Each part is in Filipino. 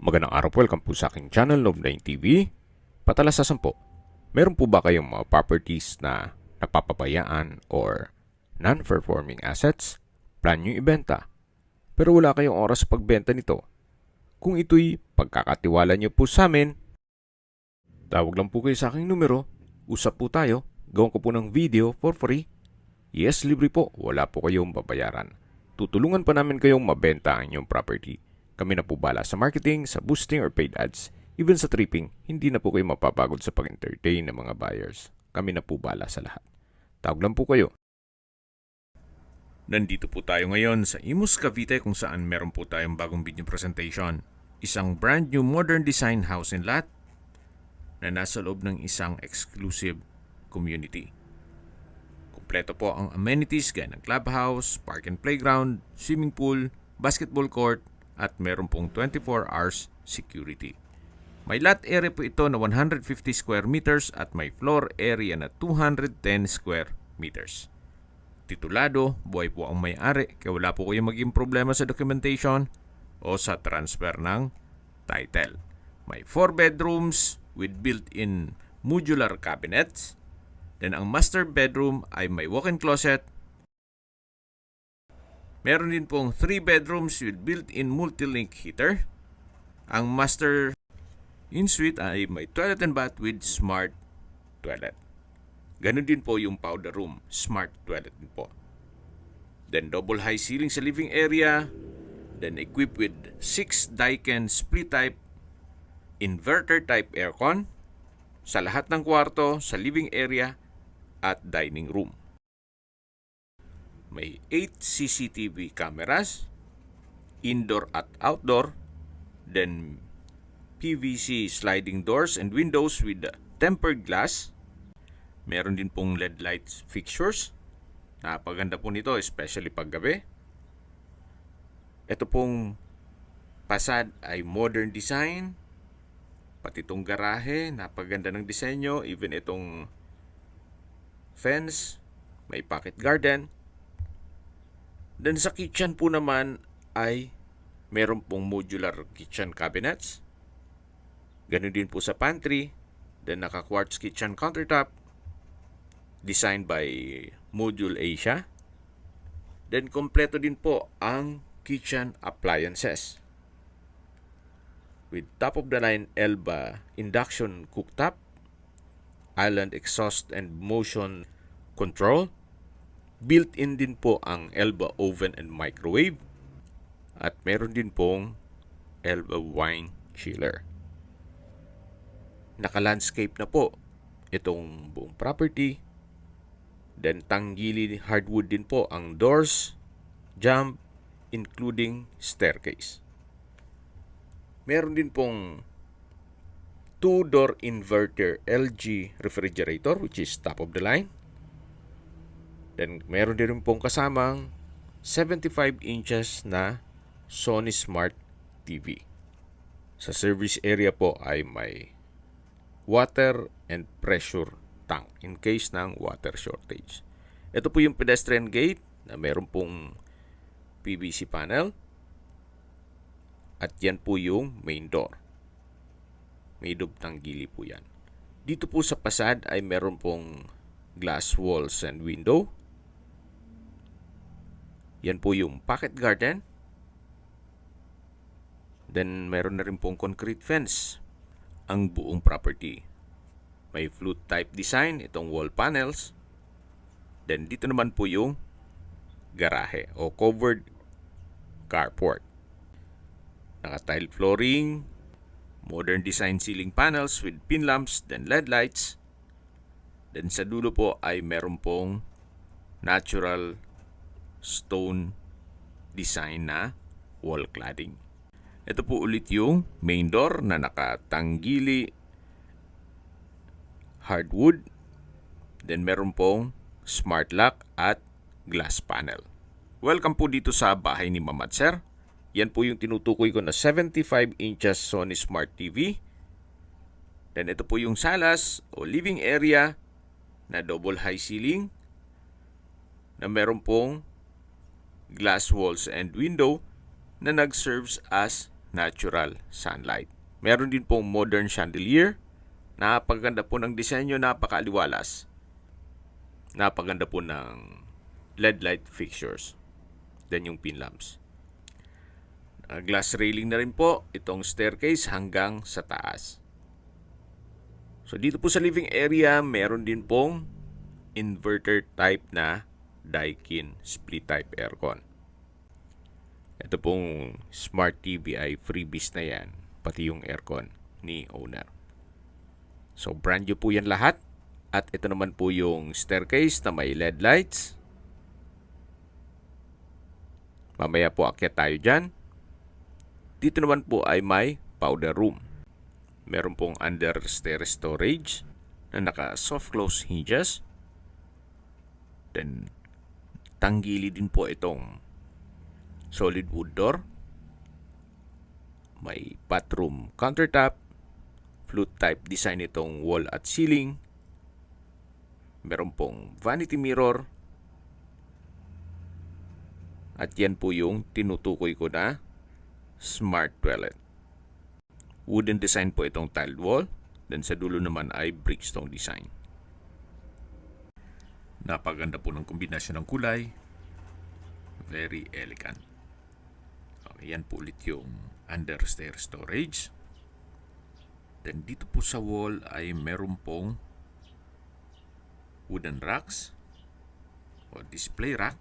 Magandang araw po, welcome po sa aking channel, Love9 TV. Patalasasan po, meron po ba kayong mga properties na napapabayaan or non-performing assets? Plan nyo ibenta, pero wala kayong oras sa pagbenta nito. Kung ito'y pagkakatiwala nyo po sa amin, tawag lang po kayo sa aking numero, usap po tayo, gawin ko po ng video for free. Yes, libre po, wala po kayong babayaran. Tutulungan pa namin kayong mabenta ang inyong property. Kami na po bala sa marketing, sa boosting or paid ads, even sa tripping, hindi na po kayo mapapagod sa pag-entertain ng mga buyers. Kami na po bala sa lahat. Tawag lang po kayo. Nandito po tayo ngayon sa Imus, Cavite kung saan meron po tayong bagong video presentation. Isang brand new modern design house and lot na nasa loob ng isang exclusive community. Kompleto po ang amenities gaya ng clubhouse, park and playground, swimming pool, basketball court, at meron pong 24 hours security. May lot area po ito na 150 square meters at may floor area na 210 square meters. Titulado, buhay po ang may-ari kaya wala po kayong maging problema sa documentation o sa transfer ng title. May 4 bedrooms with built-in modular cabinets. Then ang master bedroom ay may walk-in closet. Meron din pong 3 bedrooms with built-in multi-link heater. Ang master in-suite ay may toilet and bath with smart toilet. Ganun din po yung powder room, smart toilet din po. Then double high ceiling sa living area. Then equipped with 6 Daikin split type inverter type aircon sa lahat ng kwarto, sa living area at dining room. May 8 CCTV cameras, indoor at outdoor, then PVC sliding doors and windows with tempered glass. Meron din pong LED lights fixtures. Napaganda po nito, especially paggabi. Ito pong facade ay modern design. Pati itong garahe, napaganda ng disenyo. Even itong fence, may pocket garden. Then sa kitchen po naman ay meron pong modular kitchen cabinets. Ganun din po sa pantry. Then naka-quartz kitchen countertop designed by Module Asia. Then kompleto din po ang kitchen appliances with top-of-the-line Elba induction cooktop, island exhaust and motion control. Built-in din po ang Elba oven and microwave. At meron din pong Elba wine chiller. Naka-landscape na po itong buong property. Then tanggili hardwood din po ang doors, jamb, including staircase. Meron din pong 2-door inverter LG refrigerator which is top of the line. Then meron din pong kasamang 75 inches na Sony Smart TV. Sa service area po ay may water and pressure tank in case ng water shortage. Ito po yung pedestrian gate na meron pong PVC panel. At yan po yung main door. Made of tanggili po yan. Dito po sa facade ay meron pong glass walls and window. Yan po yung pocket garden. Then meron na rin pong concrete fence ang buong property. May flute type design itong wall panels. Then dito naman po yung garahe o covered carport. Naka-tile flooring, modern design ceiling panels with pin lamps, then LED lights. Then sa dulo po ay meron pong natural stone design na wall cladding. Ito po ulit yung main door na nakatanggili hardwood. Then meron pong smart lock at glass panel. Welcome po dito sa bahay ni Ma'am at Sir. Yan po yung tinutukoy ko na 75 inches Sony Smart TV. Then ito po yung salas o living area na double high ceiling na meron pong glass walls and window na nag-serves as natural sunlight. Meron din pong modern chandelier. Napaganda po ng disenyo, napakaaliwalas. Napaganda po ng LED light fixtures. Then yung pin lamps. Glass railing na rin po itong staircase hanggang sa taas. So dito po sa living area, meron din pong inverter type na Daikin split type aircon. Ito pong Smart TV ay freebies na yan, pati yung aircon ni owner. So brand new po yan lahat. At ito naman po yung staircase na may LED lights. Mamaya po akyat tayo dyan. Dito naman po ay may powder room. Meron pong understair storage na naka soft close hinges. Then tanggili din po itong solid wood door. May bathroom countertop. Flute type design itong wall at ceiling. Meron pong vanity mirror. At yan po yung tinutukoy ko na smart toilet. Wooden design po itong tiled wall. Then sa dulo naman ay brickstone design. Napaganda po ng kombinasyon ng kulay. Very elegant. Okay, yan po ulit yung understair storage. Then dito po sa wall ay meron pong wooden racks o display rack.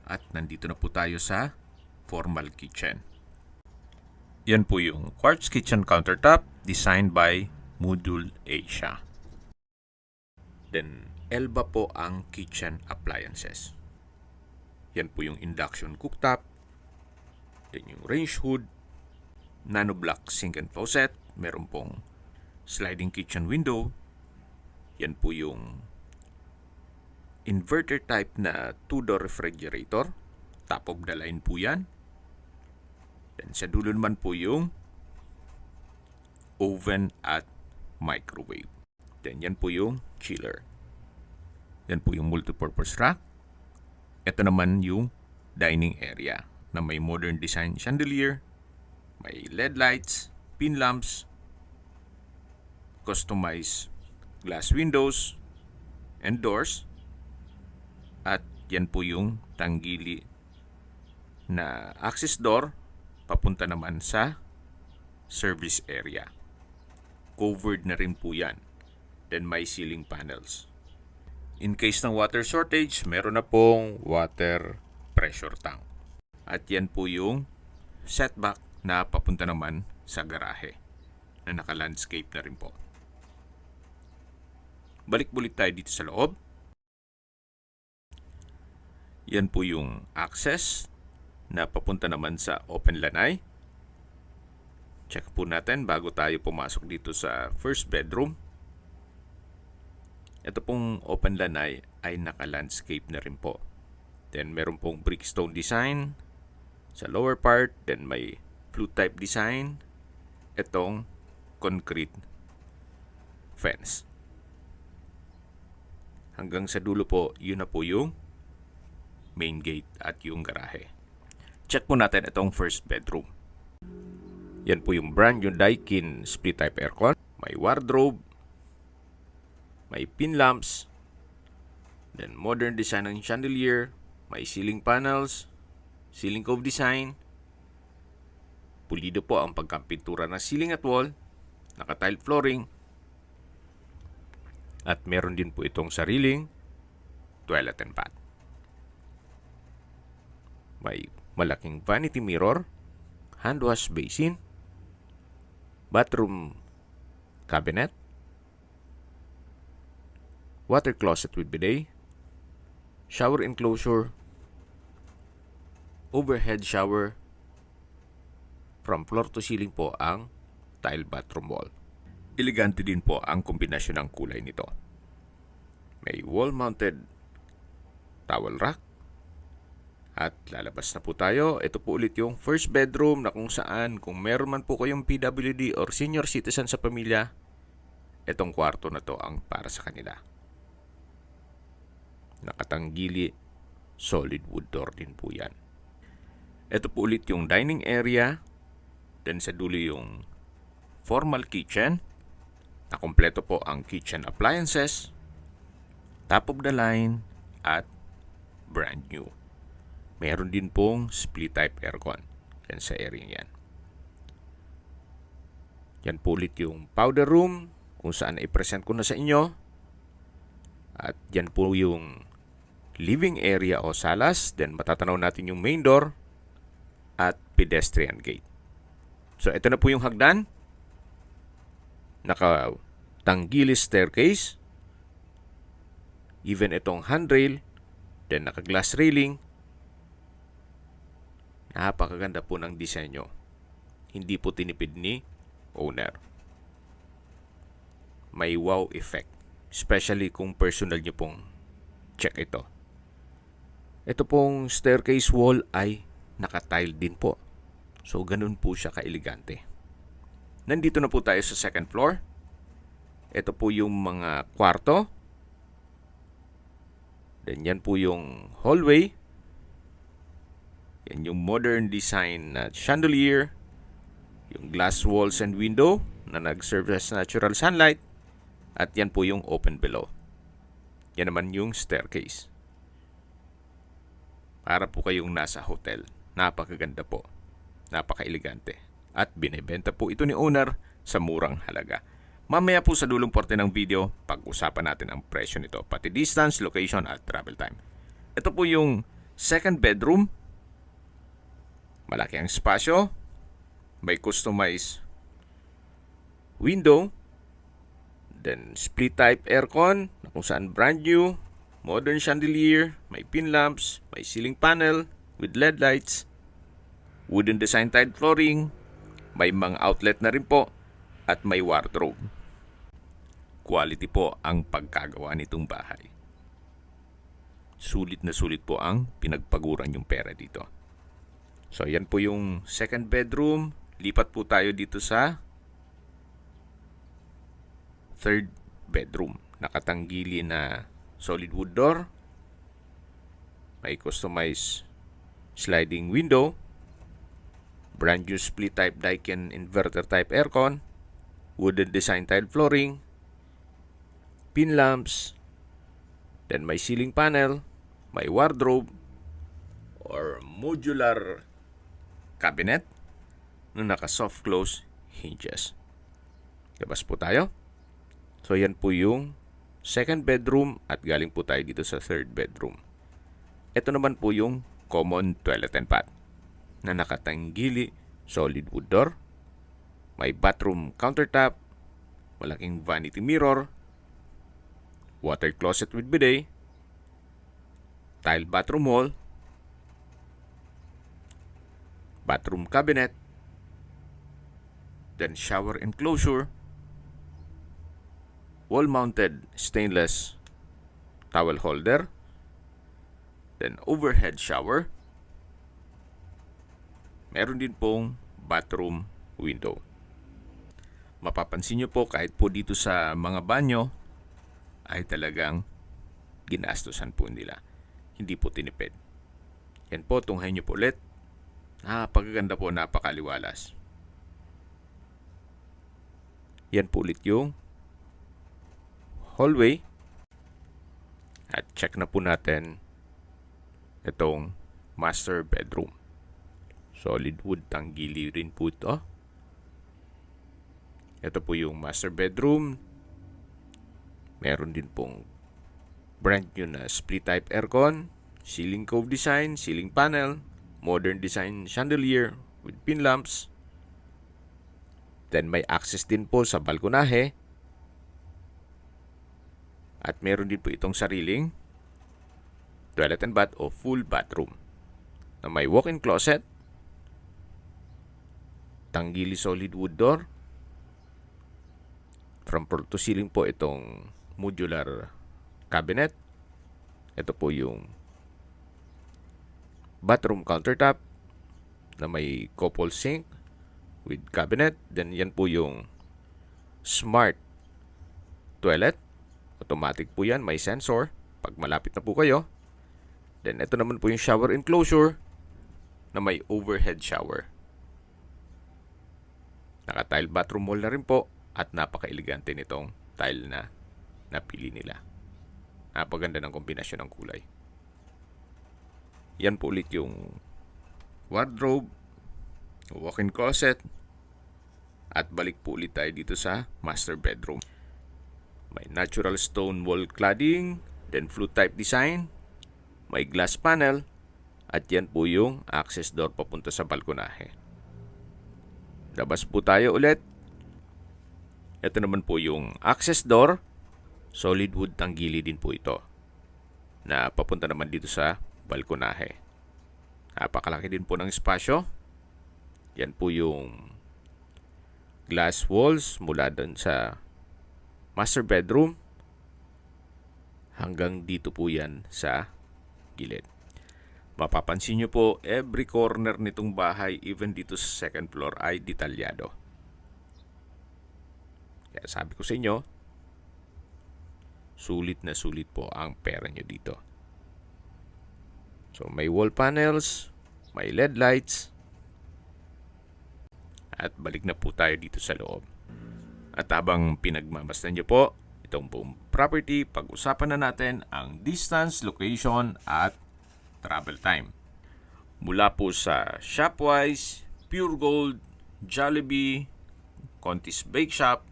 At nandito na po tayo sa formal kitchen. Yan po yung quartz kitchen countertop designed by Module Asia. Then Elba po ang kitchen appliances. Yan po yung induction cooktop. Then yung range hood, nano block sink and faucet. Meron pong sliding kitchen window. Yan po yung inverter type na 2-door refrigerator. Top of the line po yan. Then sa dulo naman po yung oven at microwave. Then yan po yung chiller. Yan po yung multipurpose rack. Ito naman yung dining area na may modern design chandelier, may LED lights, pin lamps, customized glass windows and doors. At yan po yung tanggili na access door papunta naman sa service area. Covered na rin po yan. Then may ceiling panels. In case ng water shortage, meron na pong water pressure tank. At yan po yung setback na papunta naman sa garahe na naka-landscape na rin po. Balik-bulit tayo dito sa loob. Yan po yung access na papunta naman sa open lanai. Check po natin bago tayo pumasok dito sa first bedroom. Ito pong open lanai ay naka-landscape na rin po. Then meron pong brickstone design sa lower part. Then may flute type design. Itong concrete fence. Hanggang sa dulo po, yun na po yung main gate at yung garahe. Check po natin itong first bedroom. Yan po yung brand yung Daikin split type aircon. May wardrobe. May pin lamps. Then modern design ng chandelier. May ceiling panels. Ceiling cove design. Pulido po ang pagkampintura ng ceiling at wall. Naka-tiled flooring. At meron din po itong sariling toilet and bath. May malaking vanity mirror, hand wash basin, bathroom cabinet, water closet with bidet, shower enclosure, overhead shower, from floor to ceiling po ang tile bathroom wall. Elegante din po ang kombinasyon ng kulay nito. May wall-mounted towel rack. At lalabas na po tayo. Ito po ulit yung first bedroom na kung saan kung meron man po kayong PWD or senior citizen sa pamilya, itong kwarto na to ang para sa kanila. Nakatanggili, solid wood door din po yan. Ito po ulit yung dining area. Then sa dulo yung formal kitchen. Na kumpleto po ang kitchen appliances, top of the line, at brand new. Meron din pong split type aircon yan sa area yan. Yan po ulit yung powder room kung saan i-present ko na sa inyo. At yan po yung living area o salas. Then matatanaw natin yung main door at pedestrian gate. So ito na po yung hagdan. Naka-tanggilis staircase. Even itong handrail. Then naka-glass railing. Napakaganda po ng disenyo. Hindi po tinipid ni owner. May wow effect. Especially kung personal nyo pong check ito. Ito pong staircase wall ay naka-tile din po. So ganun po siya ka-elegante. Nandito na po tayo sa second floor. Ito po yung mga kwarto. Then yan po yung hallway. Yan yung modern design na chandelier. Yung glass walls and window na nag-serve as natural sunlight. At yan po yung open below. Yan naman yung staircase. Para po kayong nasa hotel. Napakaganda po. Napaka-elegante. At binebenta po ito ni owner sa murang halaga. Mamaya po sa dulong parte ng video, pag-usapan natin ang presyo nito. Pati distance, location at travel time. Ito po yung second bedroom. Malaki ang espasyo. May customized window. Then split type aircon na kung saan brand new. Modern chandelier. May pin lamps. May ceiling panel with LED lights. Wooden design tiled flooring. May mga outlet na rin po. At may wardrobe. Quality po ang pagkagawa nitong bahay. Sulit na sulit po ang pinagpaguran yung pera dito. So yan po yung second bedroom. Lipat po tayo dito sa third bedroom. Nakatanggili na solid wood door. May customized sliding window. Brand new split type Daikin inverter type aircon. Wooden design tiled flooring. Pin lamps. Then may ceiling panel. May wardrobe or modular cabinet na naka soft close hinges. Labas po tayo. So yan po yung second bedroom at galing po tayo dito sa third bedroom. Ito naman po yung common toilet and bath na nakatanggili solid wood door. May bathroom countertop, malaking vanity mirror, water closet with bidet, tile bathroom wall, bathroom cabinet, then shower enclosure, wall-mounted stainless towel holder, then overhead shower. Meron din pong bathroom window. Mapapansin nyo po kahit po dito sa mga banyo ay talagang ginastusan po nila. Hindi po tinipid. Yan po, tunghayin nyo po ulit. Napakaganda po, napakaliwalas. Yan po ulit yung hallway. At check na po natin itong master bedroom. Solid wood tanggili rin po ito. Ito po yung master bedroom. Meron din pong brand new na split type aircon, ceiling cove design, ceiling panel, modern design chandelier with pin lamps. Then may access din po sa balkonahe. At meron din po itong sariling toilet and bath o full bathroom na may walk-in closet, tanggili solid wood door. From floor to ceiling po itong modular cabinet. Ito po yung bathroom countertop na may couple sink with cabinet. Then yan po yung smart toilet. Automatic po yan. May sensor pag malapit na po kayo. Then ito naman po yung shower enclosure na may overhead shower. Naka-tile bathroom wall na rin po at napaka-elegante nitong tile na napili nila. Napaganda ng kombinasyon ng kulay. Yan po ulit yung wardrobe, walk-in closet, at balik po ulit tayo dito sa master bedroom. May natural stone wall cladding, then flute type design, may glass panel, at yan po yung access door papunta sa balkonahe. Labas po tayo ulit. Ito naman po yung access door. Solid wood tanggili din po ito, na papunta naman dito sa balkonahe. Napakalaki din po ng espasyo. Yan po yung glass walls mula doon sa master bedroom hanggang dito po yan sa gilid. Mapapansin nyo po, every corner nitong bahay, even dito sa second floor, ay detalyado. Kaya sabi ko sa inyo, sulit na sulit po ang pera nyo dito. So may wall panels, may LED lights, at balik na po tayo dito sa loob. At habang pinagmamasdan nyo po itong buong property, pag-usapan na natin ang distance, location, at travel time. Mula po sa Shopwise, Pure Gold, Jollibee, Contis Bake Shop,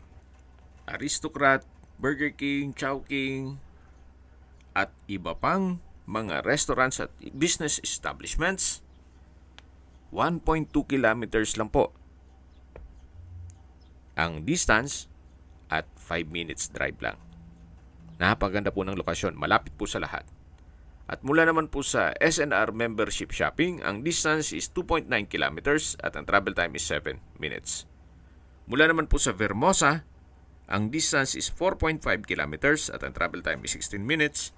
Aristocrat, Burger King, Chowking, at iba pang mga restaurants at business establishments, 1.2 kilometers lang po ang distance at 5 minutes drive lang. Napaganda po ng lokasyon, malapit po sa lahat. At mula naman po sa SNR membership shopping, ang distance is 2.9 kilometers at ang travel time is 7 minutes. Mula naman po sa Vermosa, ang distance is 4.5 kilometers at ang travel time is 16 minutes.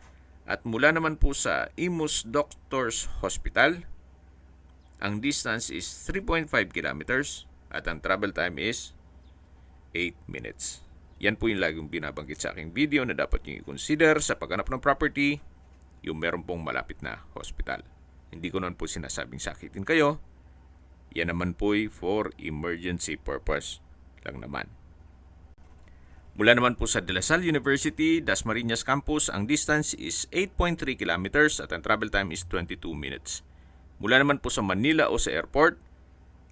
At mula naman po sa Imus Doctors Hospital, ang distance is 3.5 kilometers at ang travel time is 8 minutes. Yan po yung laging binabanggit sa aking video na dapat nyo i-consider sa paghanap ng property, yung meron pong malapit na hospital. Hindi ko naman po sinasabing sakitin kayo. Yan naman po for emergency purpose lang naman. Mula naman po sa De La Salle University, Dasmariñas Campus, ang distance is 8.3 kilometers at ang travel time is 22 minutes. Mula naman po sa Manila o sa airport,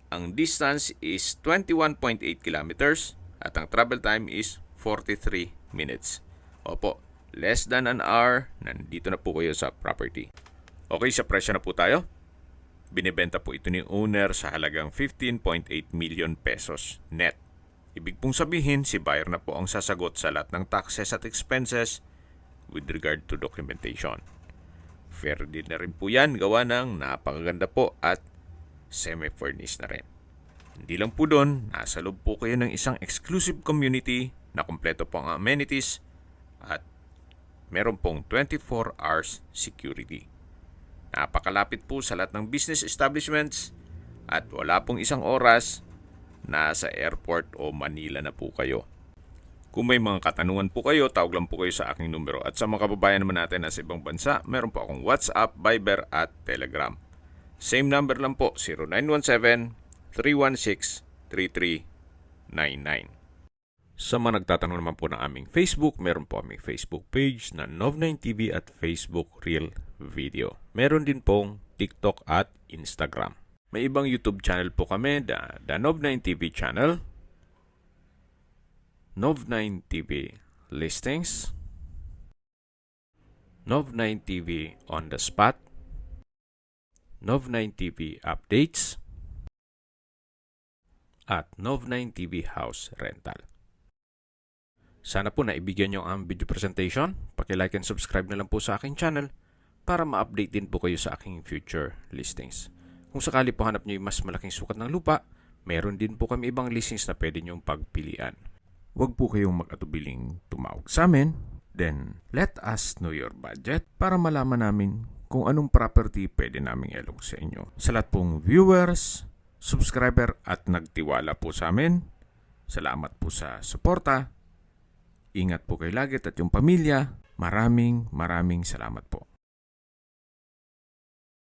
ang distance is 21.8 kilometers at ang travel time is 43 minutes. Opo, less than an hour, nandito na po kayo sa property. Okay, sa presyo na po tayo. Binibenta po ito ni owner sa halagang 15.8 million pesos net. Ibig pong sabihin, si buyer na po ang sasagot sa lahat ng taxes at expenses with regard to documentation. Fair deal na rin po yan, gawa ng napakaganda po at semi-furnished na rin. Hindi lang po doon, nasa loob po kayo ng isang exclusive community na kumpleto po ang amenities at meron pong 24 hours security. Napakalapit po sa lahat ng business establishments at wala pong isang oras nasa airport o Manila na po kayo. Kung may mga katanungan po kayo, tawag lang po kayo sa aking numero. At sa mga kababayan naman natin na sa ibang bansa, meron po akong WhatsApp, Viber at Telegram. Same number lang po, 0917-316-3399. Sa mga nagtatanong naman po ng aming Facebook, meron po aming Facebook page na Nov9TV at Facebook Real Video. Meron din pong TikTok at Instagram. May ibang YouTube channel po kami, the Nov9TV channel, Nov9TV Listings, Nov9TV On The Spot, Nov9TV Updates, at Nov9TV House Rental. Sana po naibigyan nyo ang video presentation. Paki-like and subscribe na lang po sa aking channel para ma-update din po kayo sa aking future listings. Kung sakali po hanap nyo yung mas malaking sukat ng lupa, meron din po kami ibang listings na pwede nyong pagpilian. Huwag po kayong mag-atubiling tumawag sa amin. Then, let us know your budget para malaman namin kung anong property pwede naming ilog sa inyo. Sa lahat pong viewers, subscriber at nagtiwala po sa amin, salamat po sa suporta. Ingat po kayo lagi at yung pamilya. Maraming salamat po.